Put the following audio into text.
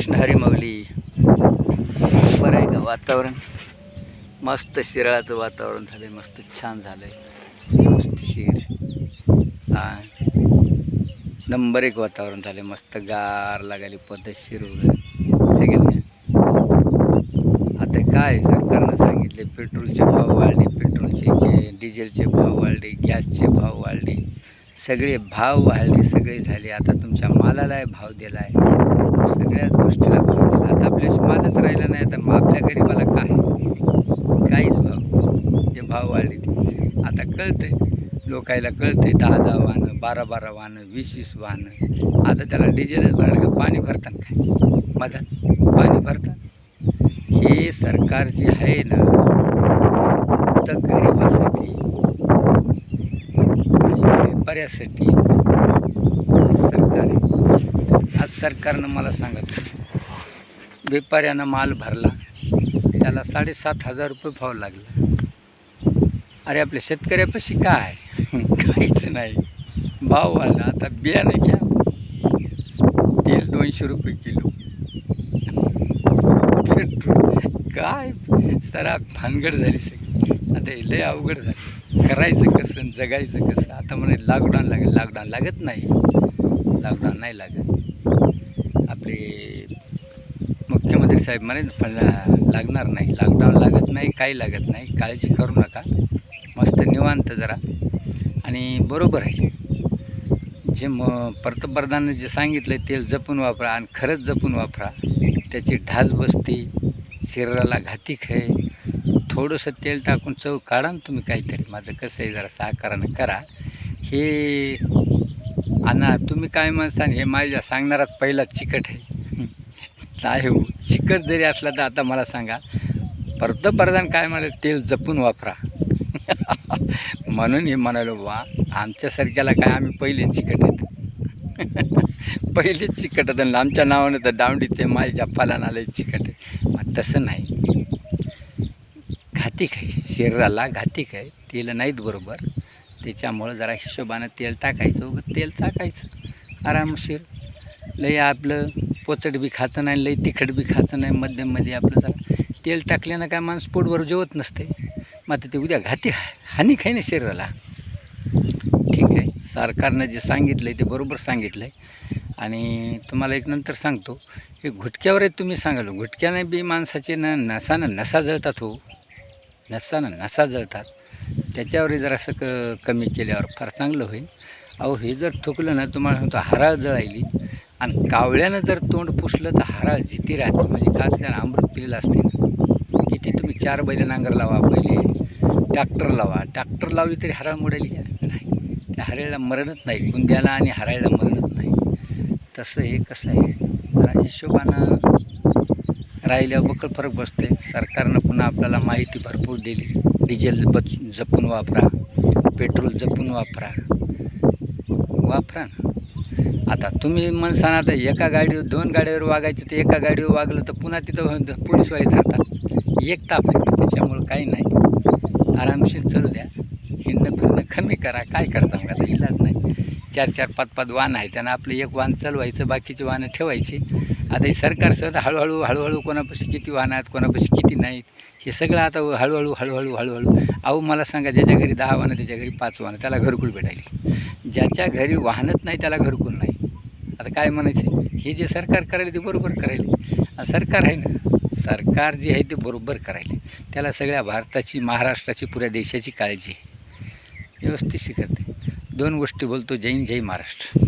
कृष्ण हरी माऊली. बरं आहे का वातावरण? मस्त शिराळाचं वातावरण झालं आहे, मस्त छान झालं आहे. मस्त शिर नंबर एक वातावरण झालं आहे, मस्त गार लागायली पद्धतशीर वगैरे आहे की नाही. आता काय सरकारनं सांगितले, पेट्रोलचे भाव वाढले, डिझेलचे भाव वाढले, गॅसचे भाव वाढले, सगळे भाव वाढले, सगळे झाले. आता तुमच्या मालालाही भाव दिला आहे, सगळ्याच गोष्टीला भाव दिला. आता आपल्याशी मालच राहिला नाही. आता मग आपल्या गरीबाला काहीच भाव, जे भाव वाढले ते आता कळतंय, लोकायला कळतंय. 10 वाहनं, 12 वाहनं, 20 वाहनं. आता त्याला डिझेलच भरायला का पाणी भरतात काय? मधात पाणी भरतात. हे सरकार जे आहे ना, तर गरिबासाठी आणि व्यापाऱ्यासाठी सरकार आहे. आज सरकारनं मला सांगत, व्यापाऱ्यानं माल भरला, त्याला 7,500 रुपये भाव लागला. अरे आपल्या शेतकऱ्यापाशी काय? काहीच नाही. भाव वाढला. आता बियाणं घ्या, तेल 200 रुपये किलो, पेट्रोल काय सरा भानगड झाली सगळी. आता हे लय अवघड झालं. करायचं कसं, जगायचं कसं? आता म्हणे लॉकडाऊन लागेल. लॉकडाऊन लागत नाही, लॉकडाऊन नाही लागत. आपले मुख्यमंत्री साहेब म्हणे पण लागणार नाही, लॉकडाऊन लागत नाही, काही लागत नाही, काळजी करू नका, मस्त निवांत जरा. आणि बरोबर आहे, जे पंतप्रधानांनी जे सांगितलं तेल जपून वापरा, आणि खरंच जपून वापरा. त्याची ढास बसते, शरीराला घातिक आहे. थोडंसं तेल टाकून चव काढा ना तुम्ही काहीतरी. माझं कसं आहे, जरा सहकारानं करा हे. आणि तुम्ही काय म्हणता, हे माझ्या सांगणारात पहिला चिकट आहे नाही हो. चिकट जरी असला तर आता मला सांगा, पंतप्रधान काय म्हणाले, तेल जपून वापरा. म्हणून हे म्हणालो, वा आमच्यासारख्याला काय, आम्ही पहिले चिकट आहेत. पहिलेच चिकट आहेत. आणि आमच्या नावानं तर डावडीचे माझ्या फलान आले चिकट आहे. मग तसं नाही, घातिक आहे, शरीराला घातिक आहे. तेल नाहीत बरोबर. त्याच्यामुळं जरा हिशोबानं तेल टाकायचं, वगैरे तेल टाकायचं आरामशीर. लई आपलं पोचट बी खायचं नाही, लई तिखट बी खायचं नाही, मध्यममध्ये आपलं जरा तेल टाकल्यानं काय माणूस पोटभर जेवत नसते. मग ते उद्या हानी खाय ना शरीराला. ठीक आहे, सरकारनं जे सांगितलं आहे ते बरोबर सांगितलं आहे. आणि तुम्हाला एक नंतर सांगतो, हे घुटक्यावर आहे. तुम्ही सांगाल घुटक्याने बी माणसाचे नसा जळतात हो, नसा जळतात. त्याच्यावर जरासं कमी केल्यावर फार चांगलं होईल. अहो हे जर थुकलं ना, तुम्हाला सांगतो हराळ जळायली. आणि कावळ्यानं जर तोंड पुसलं तर हराळ जिती राहते. म्हणजे का त्याला अमृत पिलेलं असते ना. किती तुम्ही 4 बैल नांगर लावा, पहिले ट्रॅक्टर लावा, ट्रॅक्टर लावली तरी हराळ मोडायली नाही. त्या हराळीला मरणच नाही, गुंद्याला आणि हराळीला मरणच नाही. तसं हे कसं आहे, जरा हिशोबानं राहिल्यावर बकळ फरक बसते. सरकारनं पुन्हा आपल्याला माहिती भरपूर दिली. डिझेल जपून वापरा, पेट्रोल जपून वापरा ना. आता तुम्ही म्हणसान, आता एका गाडीवर 2 गाड्यावर वागायचं, तर एका गाडीवर वागलं तर पुन्हा तिथं पोलीसवाले धरतात. एक ताप आहे. त्याच्यामुळं काही नाही, आरामशीर चालू द्या. हिंडणं फिरणं कमी करा. काय करता मग आता, इलाज नाही. 4-4, 5-5 वाहन आहे, त्यांना आपलं एक वाहन चालवायचं, बाकीचे वाहनं ठेवायचे. आता हे सरकार सहज हळूहळू कोणापाशी किती वाहनं आहेत, कोणापाशी किती नाहीत, हे सगळं आता हळूहळू. अहो मला सांगा, ज्याच्या घरी 10 वाहनं, त्याच्या घरी 5 वाहनं, त्याला घरकुल भेटायली. ज्याच्या घरी वाहनच नाही त्याला घरकुल नाही. आता काय म्हणायचं, हे जे सरकार करायला ते बरोबर करायले. सरकार आहे ना, सरकार जे आहे ते बरोबर करायले. त्याला सगळ्या भारताची, महाराष्ट्राची, पुऱ्या देशाची काळजी आहे, व्यवस्थित करते. 2 गोष्टी बोलतो. जय हिंद, जय महाराष्ट्र.